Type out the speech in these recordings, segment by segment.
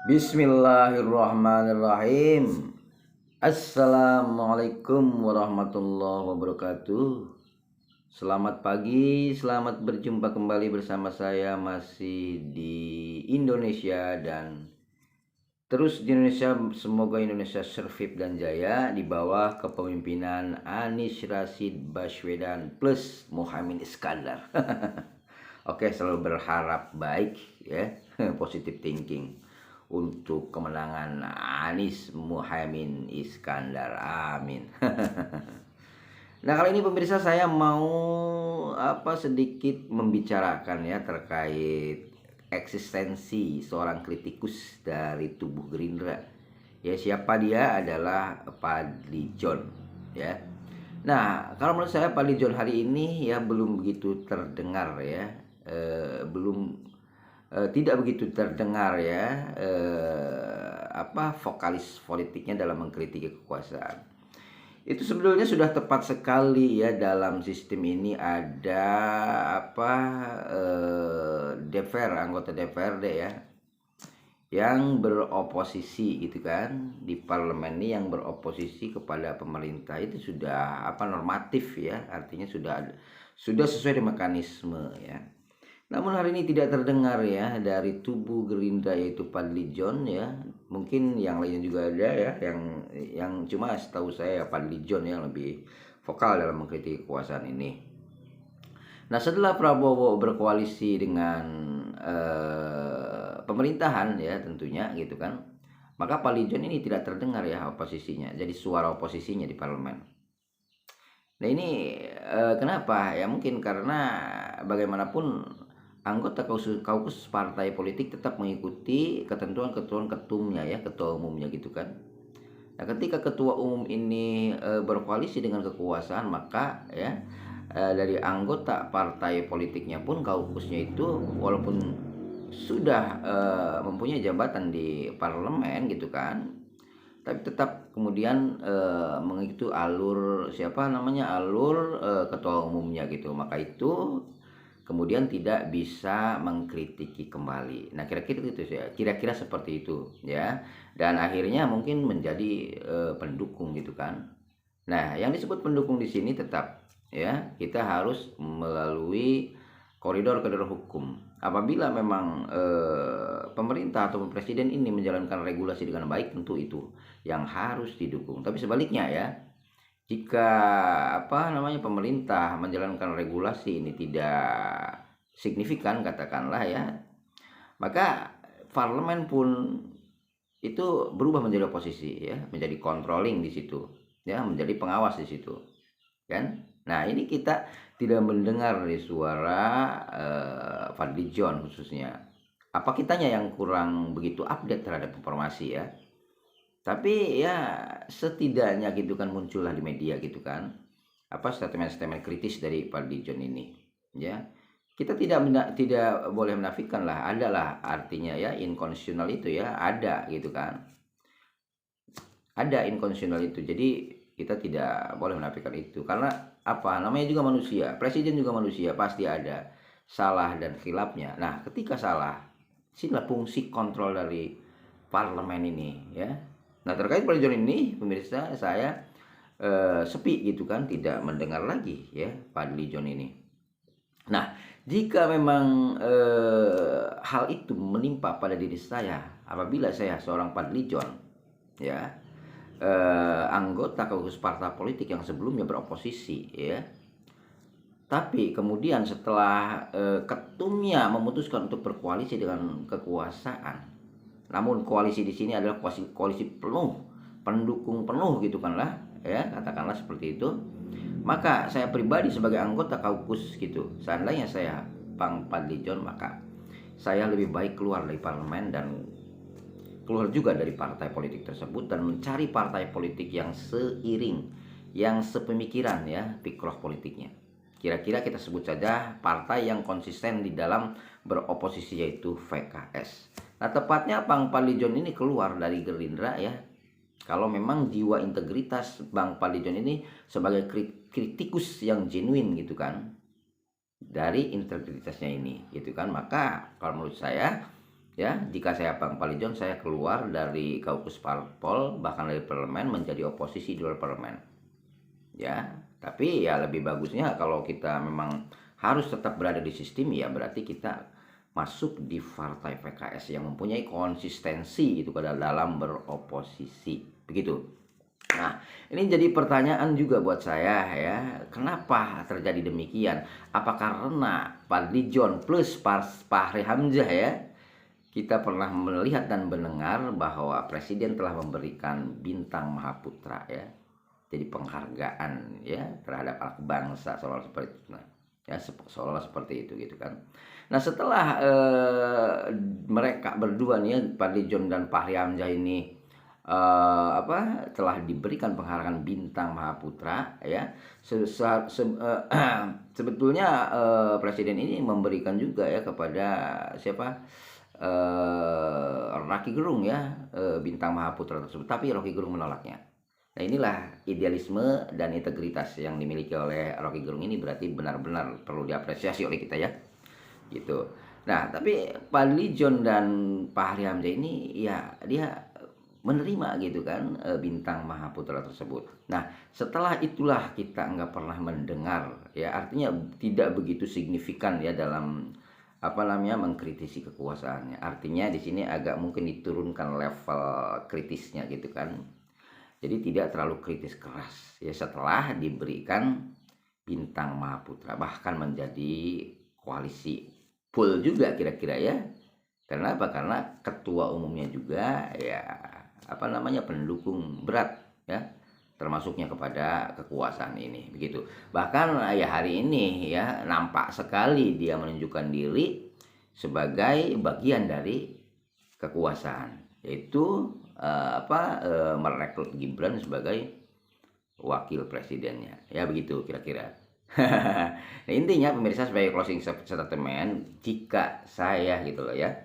Bismillahirrahmanirrahim. Assalamualaikum warahmatullahi wabarakatuh. Selamat pagi, selamat berjumpa kembali bersama saya masih di Indonesia dan terus di Indonesia. Semoga Indonesia survive dan jaya di bawah kepemimpinan Anies Rashid Baswedan plus Muhaimin Iskandar. Oke, selalu berharap baik ya, positive thinking untuk kemenangan Anies Muhaimin Iskandar. Amin. Nah, kali ini pemirsa saya mau sedikit membicarakan ya terkait eksistensi seorang kritikus dari tubuh Gerindra. Ya, siapa dia? Adalah Fadly John ya. Nah, kalau menurut saya Fadly John hari ini ya belum begitu terdengar ya. Tidak begitu terdengar ya vokalis politiknya dalam mengkritik kekuasaan. Itu sebetulnya sudah tepat sekali ya. Dalam sistem ini ada DPR, anggota DPRD ya, yang beroposisi gitu kan di parlemen ini, yang beroposisi kepada pemerintah. Itu sudah normatif ya, artinya sudah sesuai dengan mekanisme ya. Namun hari ini tidak terdengar ya dari tubuh Gerindra, yaitu Fadly John ya. Mungkin yang lainnya juga ada ya, yang cuma setahu saya Fadly John yang lebih vokal dalam mengkritik kekuasaan ini. Nah, setelah Prabowo berkoalisi dengan pemerintahan ya tentunya gitu kan, maka Fadly John ini tidak terdengar ya oposisinya, jadi suara oposisinya di parlemen. Nah, ini kenapa ya? Mungkin karena bagaimanapun anggota kaukus partai politik tetap mengikuti ketentuan ketumnya ya, ketua umumnya gitu kan. Nah, ketika ketua umum ini berkoalisi dengan kekuasaan, maka ya dari anggota partai politiknya pun, kaukusnya itu walaupun sudah mempunyai jabatan di parlemen gitu kan, tapi tetap kemudian mengikuti alur ketua umumnya gitu. Maka itu kemudian tidak bisa mengkritiki kembali. Nah, kira-kira seperti itu ya. Dan akhirnya mungkin menjadi pendukung gitu kan. Nah, yang disebut pendukung di sini tetap ya, kita harus melalui koridor hukum. Apabila memang pemerintah atau presiden ini menjalankan regulasi dengan baik, tentu itu yang harus didukung. Tapi sebaliknya ya, jika pemerintah menjalankan regulasi ini tidak signifikan katakanlah ya, maka parlemen pun itu berubah menjadi oposisi ya, menjadi controlling di situ ya, menjadi pengawas di situ kan. Nah, ini kita tidak mendengar dari suara Fadly John khususnya. Apa kitanya yang kurang begitu update terhadap informasi ya? Tapi ya setidaknya gitu kan muncullah di media gitu kan statement-statement kritis dari Fadly John ini ya. Kita tidak boleh menafikan lah, adalah artinya ya inkonstitusional itu ya, ada gitu kan, ada inkonstitusional itu. Jadi kita tidak boleh menafikan itu, karena namanya juga manusia, presiden juga manusia, pasti ada salah dan khilafnya. Nah, ketika salah, sinilah fungsi kontrol dari parlemen ini ya. Nah, terkait Fadly John ini pemirsa, saya sepi gitu kan, tidak mendengar lagi ya Fadly John ini. Nah, jika memang hal itu menimpa pada diri saya, apabila saya seorang Fadly John ya, anggota kaukus partai politik yang sebelumnya beroposisi ya, tapi kemudian setelah ketumnya memutuskan untuk berkoalisi dengan kekuasaan, namun koalisi di sini adalah koalisi penuh, pendukung penuh gitu kan lah ya, katakanlah seperti itu. Maka saya pribadi sebagai anggota kaukus gitu, seandainya saya Bang Fadly John, maka saya lebih baik keluar dari parlemen dan keluar juga dari partai politik tersebut, dan mencari partai politik yang seiring, yang sepemikiran ya pikroh politiknya. Kira-kira kita sebut saja partai yang konsisten di dalam beroposisi, yaitu PKS. Nah, tepatnya Bang Fadly John ini keluar dari Gerindra ya, kalau memang jiwa integritas Bang Fadly John ini sebagai kritikus yang genuine gitu kan, dari integritasnya ini gitu kan, maka kalau menurut saya ya, jika saya Bang Fadlizon, saya keluar dari kaukus parpol, bahkan dari parlemen, menjadi oposisi di luar parlemen. Ya, tapi ya lebih bagusnya kalau kita memang harus tetap berada di sistem, ya berarti kita masuk di partai PKS yang mempunyai konsistensi itu pada dalam beroposisi. Begitu. Nah, ini jadi pertanyaan juga buat saya ya, kenapa terjadi demikian? Apa karena Fadlizon plus Fahri Hamzah ya? Kita pernah melihat dan mendengar bahwa Presiden telah memberikan bintang Mahaputra ya, jadi penghargaan ya terhadap anak bangsa seolah seperti itu. Nah, ya seolah seperti itu gitu kan. Nah, setelah mereka berdua nih ya, Fadlizon dan Fahri Hamzah ini telah diberikan penghargaan bintang Mahaputra ya, sebetulnya Presiden ini memberikan juga ya kepada siapa, Rocky Gerung ya, bintang Mahaputra tersebut, tapi Rocky Gerung menolaknya. Nah, inilah idealisme dan integritas yang dimiliki oleh Rocky Gerung ini, berarti benar-benar perlu diapresiasi oleh kita ya, gitu. Nah, tapi Fadlizon dan Fahri Hamzah ini ya dia menerima gitu kan, bintang Mahaputra tersebut. Nah, setelah itulah kita nggak pernah mendengar ya, artinya tidak begitu signifikan ya dalam mengkritisi kekuasaannya. Artinya di sini agak mungkin diturunkan level kritisnya gitu kan. Jadi tidak terlalu kritis keras ya setelah diberikan bintang Mahaputra, bahkan menjadi koalisi full juga kira-kira ya. Karena apa? Karena ketua umumnya juga ya pendukung berat ya, termasuknya kepada kekuasaan ini begitu. Bahkan ya hari ini ya nampak sekali dia menunjukkan diri sebagai bagian dari kekuasaan, yaitu merekrut Gibran sebagai wakil presidennya ya, begitu kira-kira. Nah, intinya pemirsa, sebagai closing statement, jika saya gitu loh ya,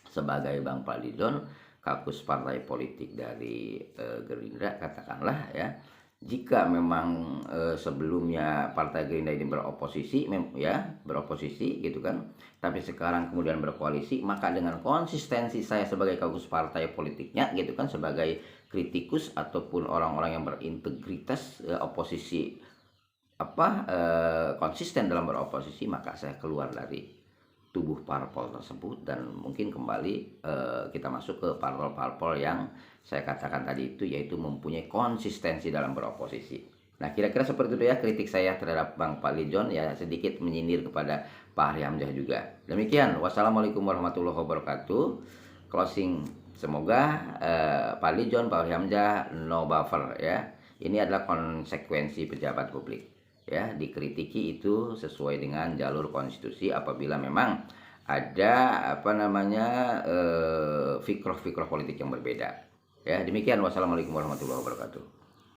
sebagai Bang Fadlizon, kaukus partai politik dari Gerindra katakanlah ya, jika memang sebelumnya partai Gerindra ini beroposisi gitu kan, tapi sekarang kemudian berkoalisi, maka dengan konsistensi saya sebagai kaukus partai politiknya gitu kan, sebagai kritikus ataupun orang-orang yang berintegritas oposisi konsisten dalam beroposisi, maka saya keluar dari tubuh parpol tersebut dan mungkin kembali kita masuk ke parpol-parpol yang saya katakan tadi itu, yaitu mempunyai konsistensi dalam beroposisi. Nah, kira-kira seperti itu ya kritik saya terhadap Bang Fadlizon ya, sedikit menyindir kepada Fahri Hamzah juga. Demikian, wassalamualaikum warahmatullahi wabarakatuh. Closing, semoga Fadlizon, Fahri Hamzah no buffer ya. Ini adalah konsekuensi pejabat publik ya, dikritiki itu sesuai dengan jalur konstitusi apabila memang ada fikroh politik yang berbeda ya. Demikian, wassalamualaikum warahmatullahi wabarakatuh.